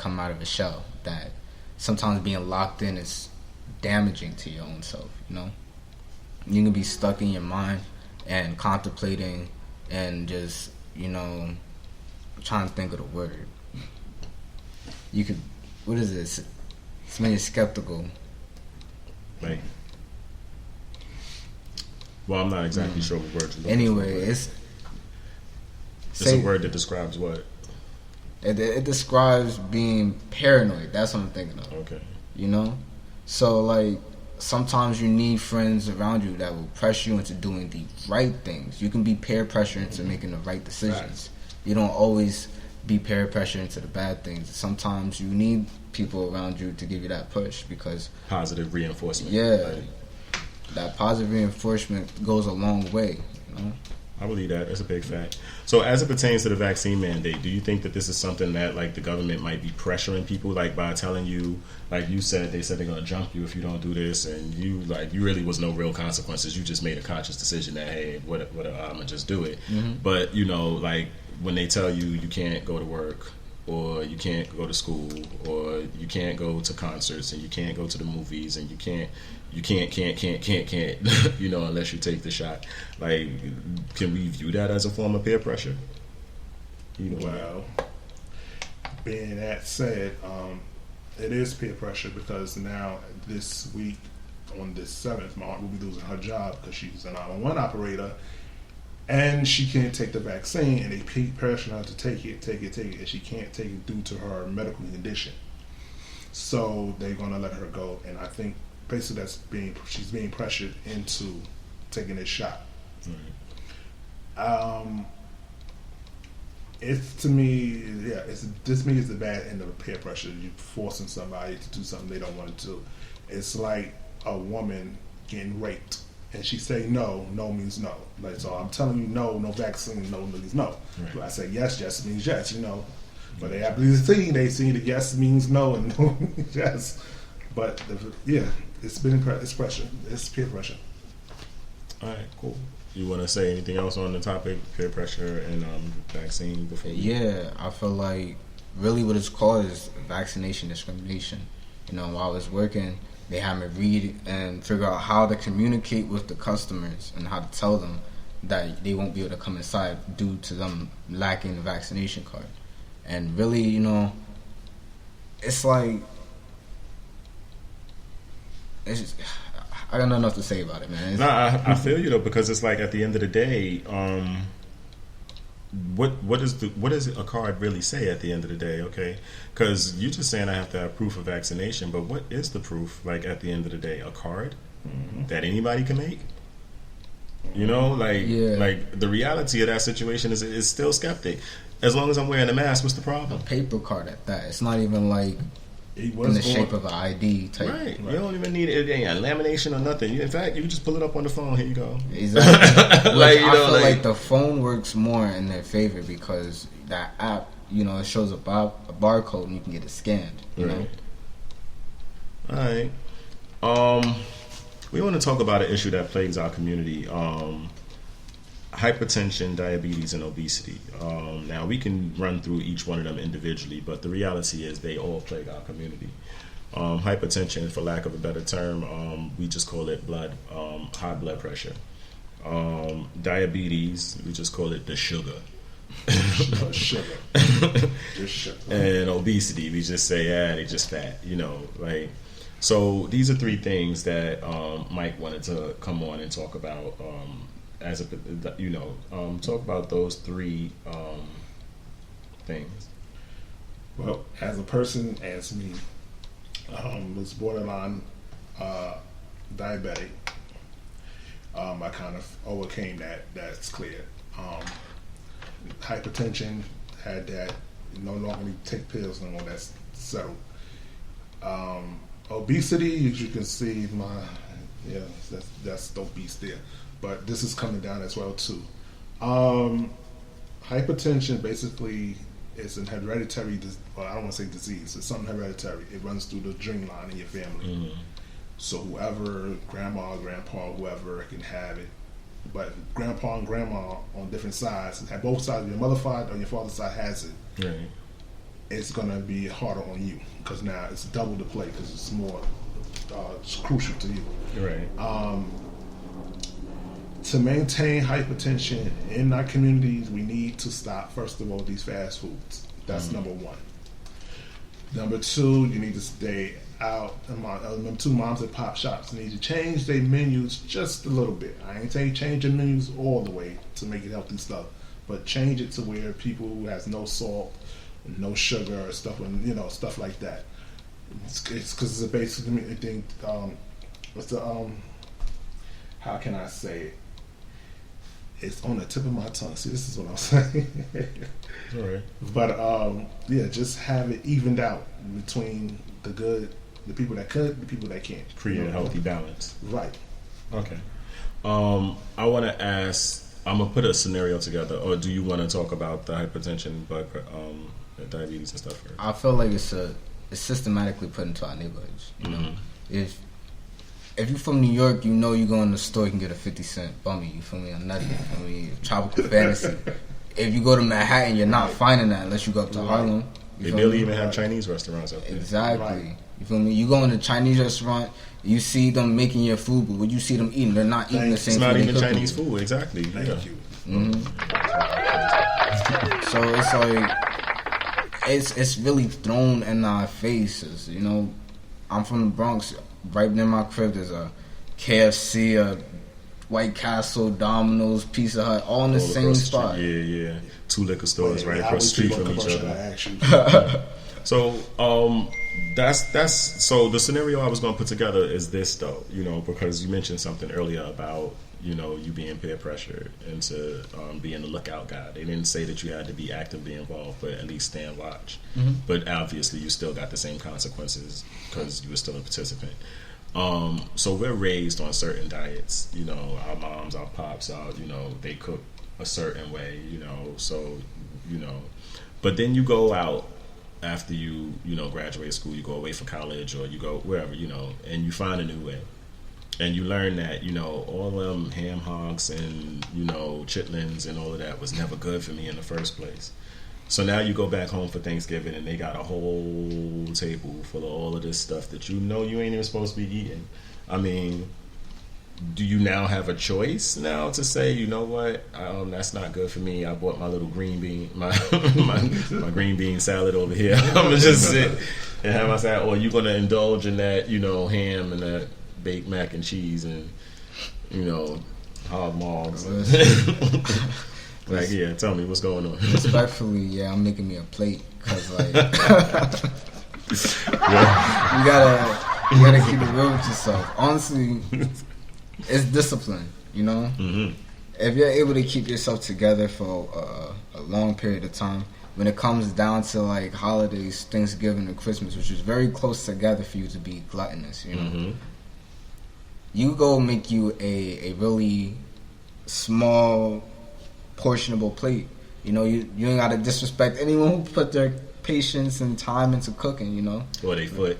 come out of a shell. That sometimes being locked in is damaging to your own self. You can be stuck in your mind and contemplating and just trying to think of the word. You could, what is this? It's when you're skeptical. Right. Well, I'm not exactly sure what word you're looking Anyway, for, it's a word that describes what? It describes being paranoid. That's what I'm thinking of. Okay. So like sometimes you need friends around you that will pressure you into doing the right things. You can be peer pressure into making the right decisions. Right. You don't always be peer pressure into the bad things. Sometimes you need people around you to give you that push because positive reinforcement. Yeah. That positive reinforcement goes a long way. I believe that. That's a big fact. So as it pertains to the vaccine mandate, do you think that this is something that like the government might be pressuring people, like by telling you, like you said, they said they're going to jump you if you don't do this, and you really was no real consequences. You just made a conscious decision that, hey, what I'm going to just do it. Mm-hmm. But, like when they tell you you can't go to work or you can't go to school or you can't go to concerts and you can't go to the movies and you can't unless you take the shot. Like, can we view that as a form of peer pressure? Well, being that said, it is peer pressure because now this week on this 7th, my aunt will be losing her job because she's an 911 operator and she can't take the vaccine, and they pressure her to take it, and she can't take it due to her medical condition. So they're going to let her go, and I think basically she's being pressured into taking this shot. Mm-hmm. It's to me, it's the bad end of peer pressure. You're forcing somebody to do something they don't want to do. It's like a woman getting raped, and she say no means no. Like, so I'm telling you no vaccine, no means no. Right. But I say yes means yes, But they have these things, they see that yes means no and no means yes. But it's pressure. It's peer pressure. All right, cool. You want to say anything else on the topic, peer pressure and vaccine before? Yeah, I feel like really what it's called is vaccination discrimination. While I was working, they had me read and figure out how to communicate with the customers and how to tell them that they won't be able to come inside due to them lacking the vaccination card. And really, it's like, it's just, I don't know enough to say about it, man. I feel you though, because it's like at the end of the day, what does a card really say at the end of the day? Okay, because you're just saying I have to have proof of vaccination, but what is the proof? Like at the end of the day, a card that anybody can make. Like the reality of that situation is still skeptic. As long as I'm wearing a mask, what's the problem? A paper card at that. It's not even like in the shape of an ID type. Right. You don't even need it, lamination or nothing. In fact, you can just pull it up on the phone. Here you go. Exactly. I feel like the phone works more in their favor because that app, it shows a barcode and you can get it scanned. Right. All right. We want to talk about an issue that plagues our community. Hypertension, diabetes, and obesity. Now, we can run through each one of them individually, but the reality is they all plague our community. Hypertension, for lack of a better term, we just call it high blood pressure. Diabetes, we just call it the sugar. Sugar. And obesity, we just say, they just fat, So these are three things that Mike wanted to come on and talk about. Talk about those three things. Well, as a person, as me, was borderline diabetic. I kind of overcame that. That's clear. Hypertension, had that. No longer need to take pills no more. That's settled. Obesity, as you can see, that's obese there. But this is coming down as well too. Hypertension basically is an hereditary. I don't want to say disease. It's something hereditary. It runs through the dream line in your family. Mm-hmm. So whoever, grandma, grandpa, whoever can have it. But grandpa and grandma on different sides, have both sides. Your mother's side or your father's side has it. Right. it's going to be harder on you because now it's double the play because it's more crucial to you. Right. To maintain hypertension in our communities, we need to stop, first of all, these fast foods. That's number one. Number two, you need to stay out. Number two, moms and pop shops need to change their menus just a little bit. I ain't saying change their menus all the way to make it healthy stuff, but change it to where people who has no salt, no sugar, stuff, and stuff like that. It's because it's a basic thing. What's the how can I say it? It's on the tip of my tongue. See, this is what I'm saying. All right. But yeah, just have it evened out between the people that could, the people that can't. Create a healthy balance. Right. Okay. I want to ask. I'm gonna put a scenario together, or do you want to talk about the hypertension, diabetes and stuff first? I feel like it's systematically put into our neighborhoods. You know, if you're from New York, you know you go in the store, you can get a 50-cent bummy. You feel me? Or nothing. I mean, tropical fantasy. If you go to Manhattan, you're not finding that unless you go up to Harlem. They barely even have Chinese restaurants up there. Exactly. Right. You feel me? You go in a Chinese restaurant, you see them making your food, but when you see them eating, they're not eating the same It's food. not even Chinese food, exactly. Thank you. So it's like it's really thrown in our faces. You know, I'm from the Bronx. Right near my crib, there's a KFC, a White Castle, Domino's, Pizza Hut, all in the same spot. Yeah. 2 liquor stores right I across the would street from keep each on other. commercial, So that's so the scenario I was going to put together is this though, because you mentioned something earlier about you being peer pressured into being the lookout guy. They didn't say that you had to be actively involved, but at least stand watch. But obviously you still got the same consequences because you were still a participant. So we're raised on certain diets, our moms, our pops, they cook a certain way, but then you go out after you graduate school, you go away for college or you go wherever, and you find a new way. And you learn that, all them ham hocks and, chitlins and all of that was never good for me in the first place. So now you go back home for Thanksgiving and they got a whole table full of all of this stuff that you ain't even supposed to be eating. I mean, do you now have a choice now to say, you know what, that's not good for me. I bought my little green bean, my green bean salad over here. I'm going to just sit and have my salad. Or are you going to indulge in that, ham and that baked mac and cheese and hog maws. Like, yeah, tell me what's going on. Respectfully, yeah, I'm making me a plate because like you gotta keep it real with yourself. Honestly, it's discipline. If you're able to keep yourself together for a long period of time, when it comes down to like holidays, Thanksgiving and Christmas, which is very close together for you to be gluttonous, you go make you a really small, portionable plate. You ain't gotta disrespect anyone who put their patience and time into cooking. Or they foot.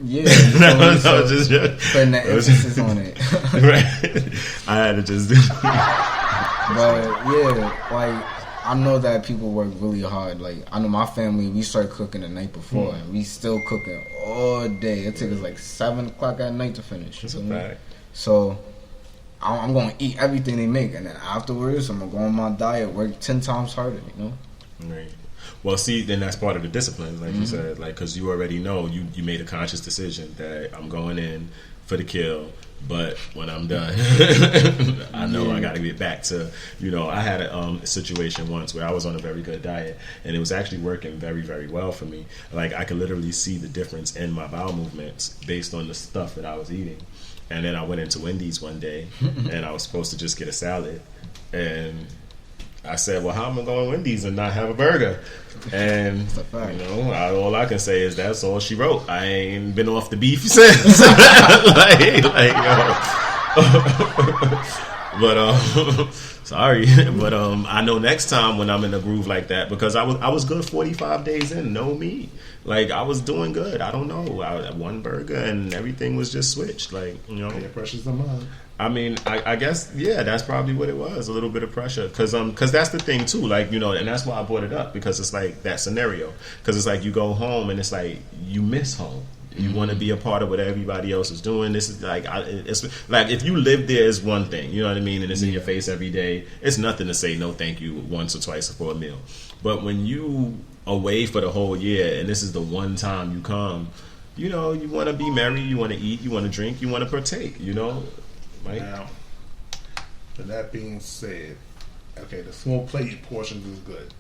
Yeah. Just putting the emphasis on it. Right. I had to just do. But yeah, like I know that people work really hard. Like I know my family, we started cooking the night before, and we still cooking all day. It took us like 7 o'clock at night to finish. That's a fact. So I'm going to eat everything they make, and then afterwards I'm going to go on my diet, work 10 times harder. Right. Well, see, then that's part of the discipline, like you said, like because you already know you made a conscious decision that I'm going in for the kill. But when I'm done, I know I got to get back to, I had a situation once where I was on a very good diet and it was actually working very, very well for me. Like I could literally see the difference in my bowel movements based on the stuff that I was eating. And then I went into Wendy's one day and I was supposed to just get a salad. And I said, well, how am I going to Wendy's and not have a burger? And, all I can say is that's all she wrote. I ain't been off the beef since. But sorry, but I know next time when I'm in a groove like that, because I was good 45 days in, no meat. Like I was doing good. I don't know. I had one burger and everything was just switched. Like Peer pressure's the mug. I mean, I guess that's probably what it was, a little bit of pressure, because that's the thing too, like and that's why I brought it up, because it's like that scenario, because it's like you go home and it's like you miss home. You want to be a part of what everybody else is doing. This is like, it's like if you live there is one thing, you know what I mean, and it's in your face every day. It's nothing to say no thank you once or twice for a meal. But when you away for the whole year and this is the one time you come, you want to be merry, you want to eat, you want to drink, you want to partake. Right? Now, with that being said, okay, the small plate portions is good,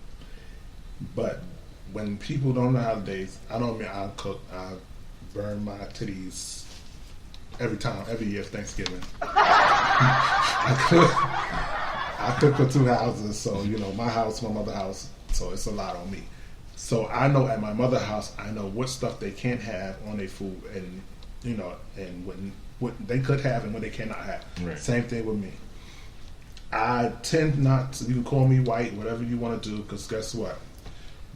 but when people don't know how to days, I cook. I burn my titties every year for Thanksgiving. I cook for 2 houses, so my house, my mother's house, so it's a lot on me. So I know at my mother's house, I know what stuff they can't have on their food, and and what they could have and what they cannot have. Right. Same thing with me. I tend not to. You can call me white, whatever you want to do, because guess what?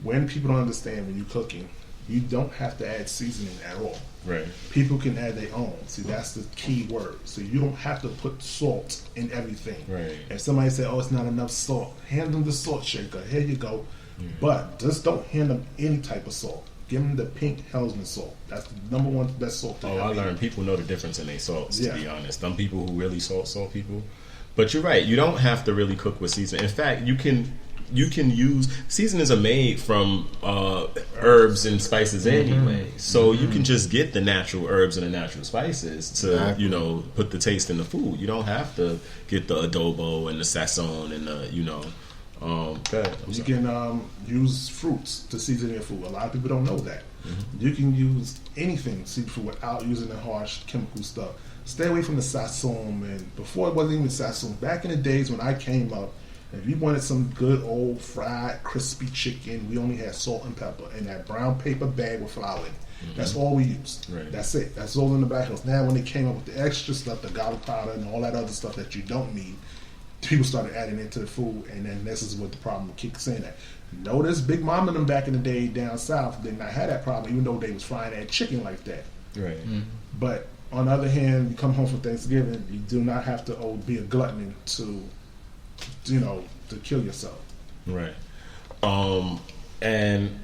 When people don't understand when you're cooking, you don't have to add seasoning at all. Right. People can add their own. See, that's the key word. So you don't have to put salt in everything. Right. If somebody say, "Oh, it's not enough salt," hand them the salt shaker. Here you go. But just don't hand them any type of salt. Give them the pink Hellsman salt. That's the number one best salt. I learned people know the difference in their salts. Yeah. To be honest, some people who really salt people. But you're right. You don't have to really cook with seasoning. In fact, you can use seasonings are made from herbs and spices anyway, so you can just get the natural herbs and the natural spices to put the taste in the food. You don't have to get the adobo and the sazon and the You can use fruits to season your food. A lot of people don't know that. You can use anything to season food without using the harsh chemical stuff. Stay away from the sazon, and before it wasn't even sazon. Back in the days when I came up, if you wanted some good old fried crispy chicken, we only had salt and pepper and that brown paper bag with flour in it. That's all we used. Right. That's it. That's all in the Black Hills. Now when they came up with the extra stuff, the garlic powder and all that other stuff that you don't need, people started adding into the food, and then this is what the problem kicks in at. Notice Big Mama them back in the day down south did not have that problem, even though they was frying that chicken like that. Right. But on the other hand, you come home for Thanksgiving, you do not have to be a glutton to kill yourself. Right. And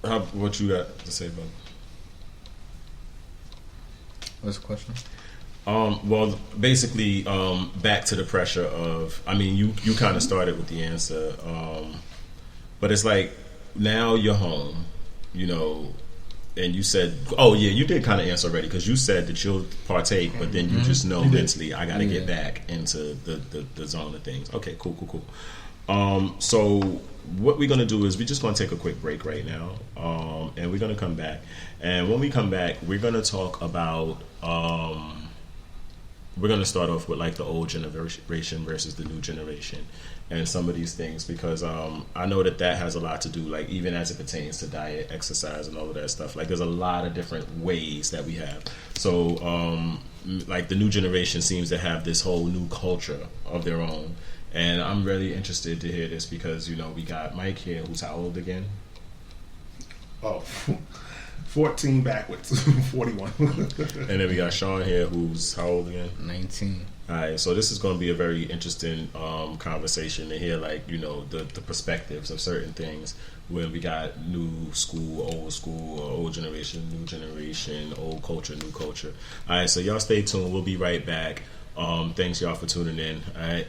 what you got to say about it? What's the question? Well, basically, back to the pressure of, you kind of started with the answer, but it's like, now you're home, and you said, you did kind of answer already, because you said that you'll partake, but then you just know mentally, I got to get back into the zone of things. Okay, cool. So what we're going to do is we're just going to take a quick break right now, and we're going to come back. And when we come back, we're going to talk about... we're going to start off with like the old generation versus the new generation and some of these things, because I know that has a lot to do, like even as it pertains to diet, exercise, and all of that stuff. Like there's a lot of different ways that we have. So like the new generation seems to have this whole new culture of their own. And I'm really interested to hear this because, we got Mike here, who's how old again? Oh, 14 backwards, 41. And then we got Sean here, who's how old again? 19. All right, so this is going to be a very interesting conversation to hear, like, the perspectives of certain things when we got new school, old generation, new generation, old culture, new culture. All right, so y'all stay tuned. We'll be right back. Thanks, y'all, for tuning in. All right.